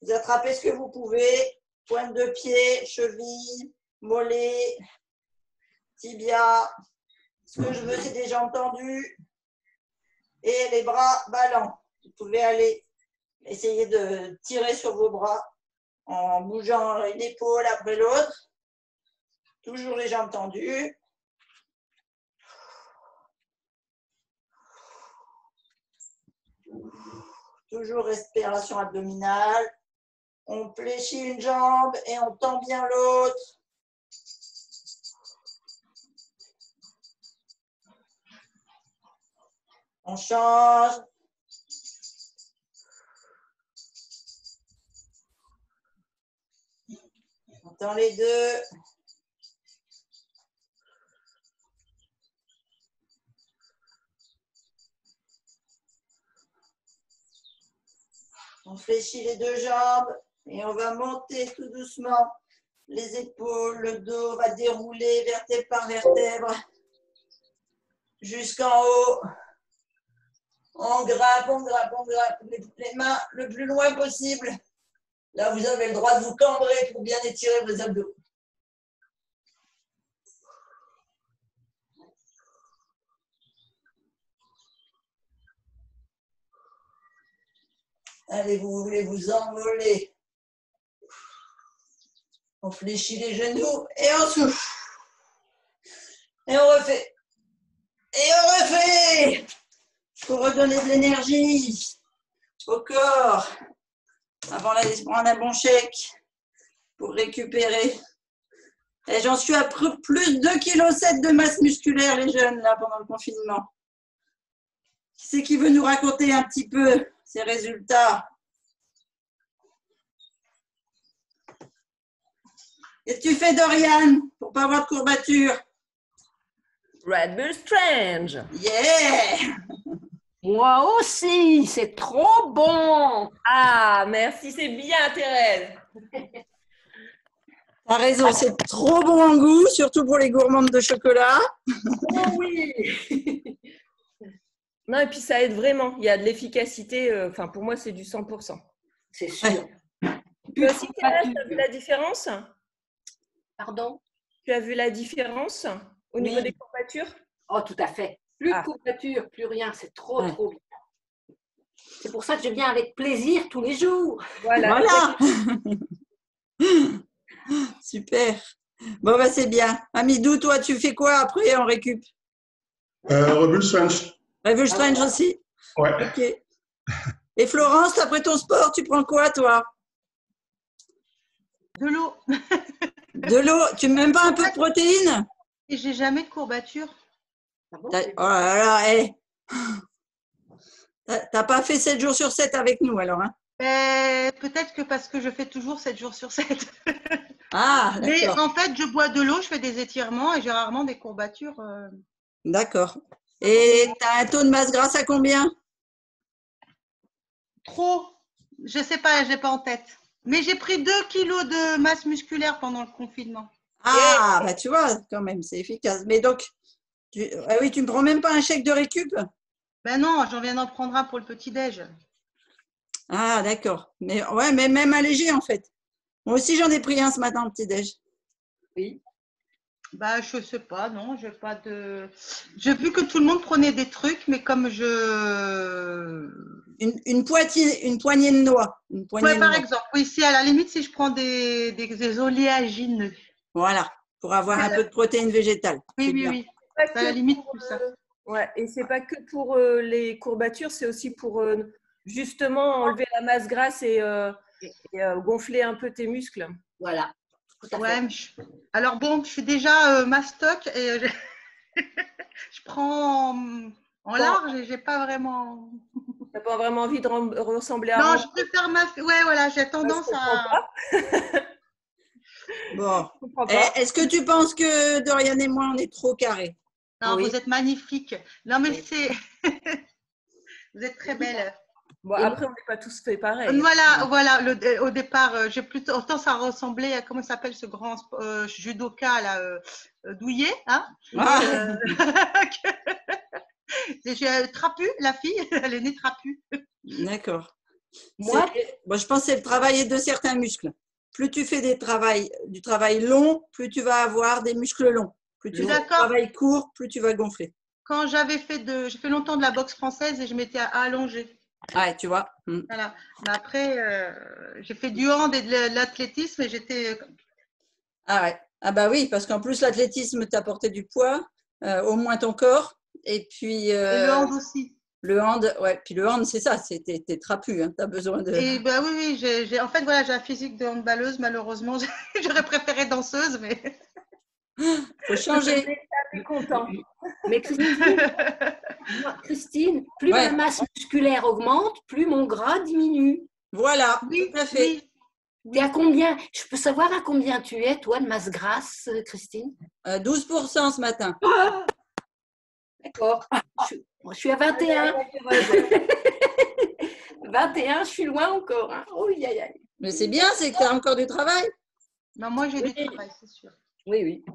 Vous attrapez ce que vous pouvez. Pointe de pied, cheville, mollet, tibia. Ce que je veux, c'est des jambes tendues et les bras ballants. Vous pouvez aller essayer de tirer sur vos bras en bougeant une épaule après l'autre. Toujours les jambes tendues. Toujours respiration abdominale. On fléchit une jambe et on tend bien l'autre. On change. tend les deux. On fléchit les deux jambes et on va monter tout doucement les épaules, le dos, on va dérouler vertèbre par vertèbre jusqu'en haut. On grappe les mains le plus loin possible. Là, vous avez le droit de vous cambrer pour bien étirer vos abdos. Allez, vous voulez vous envoler. On fléchit les genoux et on souffle. Et on refait. Et on refait. Pour redonner de l'énergie au corps. Avant d'aller se prendre un bon chèque pour récupérer. Et j'en suis à plus de 2,7 kg de masse musculaire, les jeunes, là, pendant le confinement. Qui c'est qui veut nous raconter un petit peu ces résultats? Qu'est-ce que tu fais, Dorian, pour pas avoir de courbatures? Red Bull Strange. Yeah! Moi aussi, c'est trop bon. Ah, merci, c'est bien, Thérèse. T'as raison, c'est trop bon en goût, surtout pour les gourmandes de chocolat. Oh oui. Non, et puis ça aide vraiment. Il y a de l'efficacité. Enfin, pour moi, c'est du 100%. C'est sûr. Tu aussi, Thérèse, tu as vu la différence? Pardon? Tu as vu la différence au niveau Oui. des courbatures? Oh, tout à fait. Plus Ah. de courbatures, plus rien. C'est trop, Ouais. trop bien. C'est pour ça que je viens avec plaisir tous les jours. Voilà. Super. Bon, bah, c'est bien. Amidou, toi, tu fais quoi après en récup? Red Bull Strange. Red Bull Strange aussi? Ouais. Ok. Et Florence, après ton sport, tu prends quoi, toi? De l'eau. De l'eau? Tu ne mets même pas un peu de protéines? Et j'ai jamais de courbatures. Ah bon, Oh c'est là là, hé. T'as pas fait 7 jours sur 7 avec nous, alors, hein? Peut-être que parce que je fais toujours 7 jours sur 7. Ah, Mais d'accord. en fait, je bois de l'eau, je fais des étirements et j'ai rarement des courbatures. D'accord. Et tu as un taux de masse grasse à combien? Trop. Je sais pas, je l'ai pas en tête. Mais j'ai pris 2 kilos de masse musculaire pendant le confinement. Ah, bah tu vois, quand même, c'est efficace. Mais donc, ah oui, tu ne prends même pas un chèque de récup? Ben non, j'en viens d'en prendre un pour le petit-déj. Ah, d'accord. Mais ouais, mais même allégé, en fait. Moi aussi, j'en ai pris un ce matin au petit-déj. oui. Bah, je sais pas, non, j'ai pas de. J'ai vu que tout le monde prenait des trucs, mais comme je. Une poignée de noix. Une poignée Ouais, de par noix. exemple, oui, si à la limite, si je prends des oléagineux. Voilà, pour avoir un Voilà. peu de protéines végétales. Oui, C'est oui, bien. oui. Pas À la que limite, pour, plus ça. ouais, et c'est pas que pour les courbatures, c'est aussi pour justement enlever la masse grasse et gonfler un peu tes muscles. Voilà. Tout à fait. Ouais, alors bon, je suis déjà mastoc et je prends en large et j'ai pas vraiment. T'as pas vraiment envie de ressembler à Non, Rambo? je préfère ouais, voilà, j'ai tendance Je comprends à. pas. Bon. Je comprends pas. Est-ce que tu penses que Dorian et moi, on est trop carrés? Non, Oui. vous êtes magnifique. Non, mais Oui. c'est. Vous êtes très belle. Bon, après, on n'est pas tous fait pareil. Voilà, au départ, j'ai plutôt autant ça ressemblait à comment s'appelle ce grand judoka là, Douillet, hein. Ah, J'ai trapu, la fille, elle est née trapue. d'accord. Moi, Bon, je pense que c'est le travail de certains muscles. Plus tu fais du travail long, plus tu vas avoir des muscles longs. Plus tu fais du D'accord. travail court, plus tu vas gonfler. Quand j'ai fait longtemps de la boxe française et je m'étais allongée. Ouais, tu vois. Voilà. Mais après, j'ai fait du hand et de l'athlétisme et j'étais. Ah ouais. Ah bah oui, parce qu'en plus, l'athlétisme t'a porté du poids, au moins ton corps. Et puis, Et le hand aussi. le hand, ouais. Puis le hand, c'est ça, t'es trapu. Hein, t'as besoin de. Et bah oui, en fait, voilà, j'ai un physique de handballeuse, malheureusement. J'aurais préféré danseuse, mais. Faut changer. T'es content. mais Christine, plus Ouais. ma masse musculaire augmente, plus mon gras diminue. Voilà, Oui, tout à fait. oui. T'es à combien? Je peux savoir à combien tu es, toi, de masse grasse, Christine? 12% ce matin. D'accord. Je suis à 21. 21, je suis loin encore. Hein. Oh, aïe, aïe. Mais c'est bien, c'est que tu as encore du travail. Non, moi, j'ai du travail, c'est sûr. Oui, oui.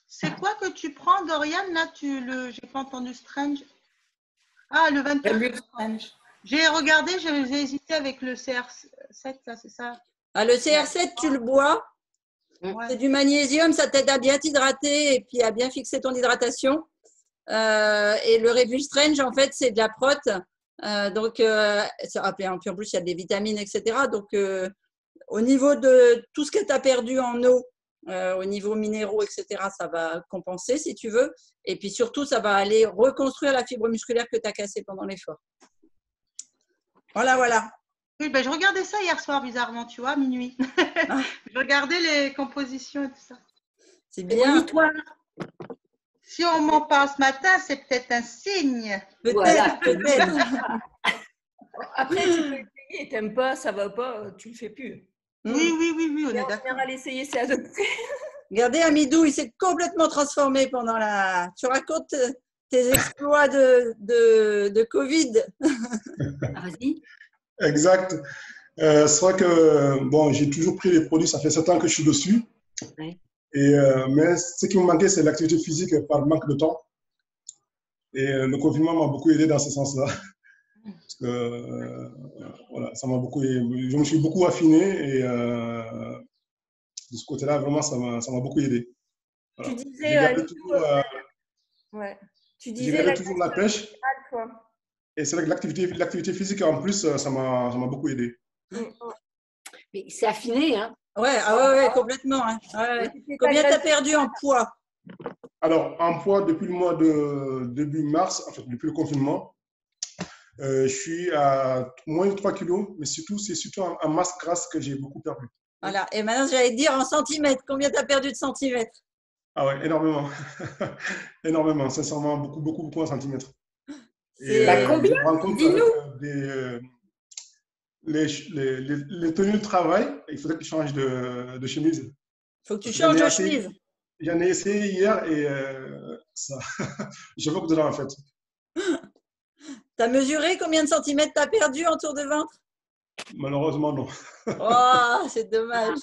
C'est quoi que tu prends, Dorian? Là, j'ai pas entendu Strange. Ah, le 24 Strange. J'ai regardé, j'ai hésité avec le CR7, là, c'est ça? Ah, le CR7, tu le bois. Ouais. C'est du magnésium, ça t'aide à bien t'hydrater et puis à bien fixer ton hydratation. Et le Refuge Strange, en fait, c'est de la prot. En plus, il y a des vitamines, etc. Donc, au niveau de tout ce que tu as perdu en eau, au niveau minéraux, etc., ça va compenser si tu veux. Et puis surtout, ça va aller reconstruire la fibre musculaire que tu as cassée pendant l'effort. Voilà, voilà. Oui, ben, je regardais ça hier soir, bizarrement, tu vois, à minuit. Ah. Je regardais les compositions et tout ça. C'est bien. Toi. Si on m'en parle ce matin, c'est peut-être un signe. Peut-être, Voilà. peut-être. Après, tu peux essayer, t'aimes pas, ça va pas, tu le fais plus. Oui, on Et est en d'accord. général, essayer, c'est adopter. Regardez, Amidou, il s'est complètement transformé pendant la… Tu racontes tes exploits de Covid. Ah, vas-y. Exact. C'est vrai que bon, j'ai toujours pris les produits, ça fait 7 ans que je suis dessus. Ouais. Mais ce qui me manquait, c'est l'activité physique par manque de temps. Et le confinement m'a beaucoup aidé dans ce sens-là. Parce que voilà, ça m'a beaucoup aidé. Je me suis beaucoup affiné et de ce côté-là, vraiment, ça m'a beaucoup aidé. Voilà. Tu J'ai disais, gardé toujours, ouais. Tu j'ai disais gardé toujours la pêche. toi. Et c'est vrai que l'activité physique, en plus, ça m'a beaucoup aidé. Mais c'est affiné, hein. Ouais, ouais, complètement. Hein. Ouais. Combien tu as perdu en poids? Alors, en poids, depuis le mois de début mars, en fait, depuis le confinement, je suis à moins de 3 kilos, mais c'est surtout en masse grasse que j'ai beaucoup perdu. Voilà. Et maintenant, j'allais te dire en centimètres. Combien tu as perdu de centimètres? Ah ouais, énormément. Énormément, sincèrement, beaucoup en centimètres. Combien? Je me rends compte qu'avec les tenues de travail, il faudrait que je change de chemise. Il faut que tu changes de chemise. J'en ai essayé hier et ça, je vois que dedans en fait. Tu as mesuré combien de centimètres tu as perdu en tour de ventre? Malheureusement, non. Oh, c'est dommage.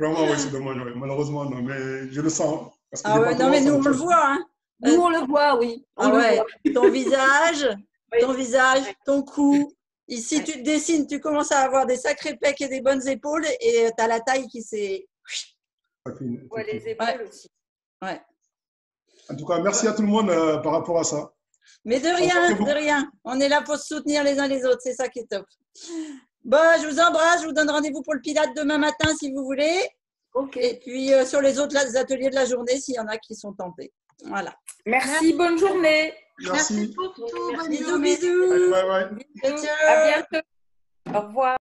Vraiment, oui, c'est dommage. Oui. Malheureusement, non, mais je le sens. Parce que Ah ouais, non, mais nous, on le voit. Hein. Nous, on le voit, oui. On le voit. Ton visage, ton cou. Ici, tu te dessines, tu commences à avoir des sacrés pecs et des bonnes épaules et tu as la taille qui s'est… Ouais, les épaules aussi. Ouais. En tout cas, merci à tout le monde par rapport à ça. Mais de rien. On est là pour se soutenir les uns les autres, c'est ça qui est top. Bon, je vous embrasse, je vous donne rendez-vous pour le Pilates demain matin si vous voulez. Ok. Et puis sur les autres ateliers de la journée s'il y en a qui sont tentés. Voilà. Merci, bonne journée. Merci pour tout. Bonne Bisous, journée. bisous. Bye. Ciao. À bientôt. Au revoir.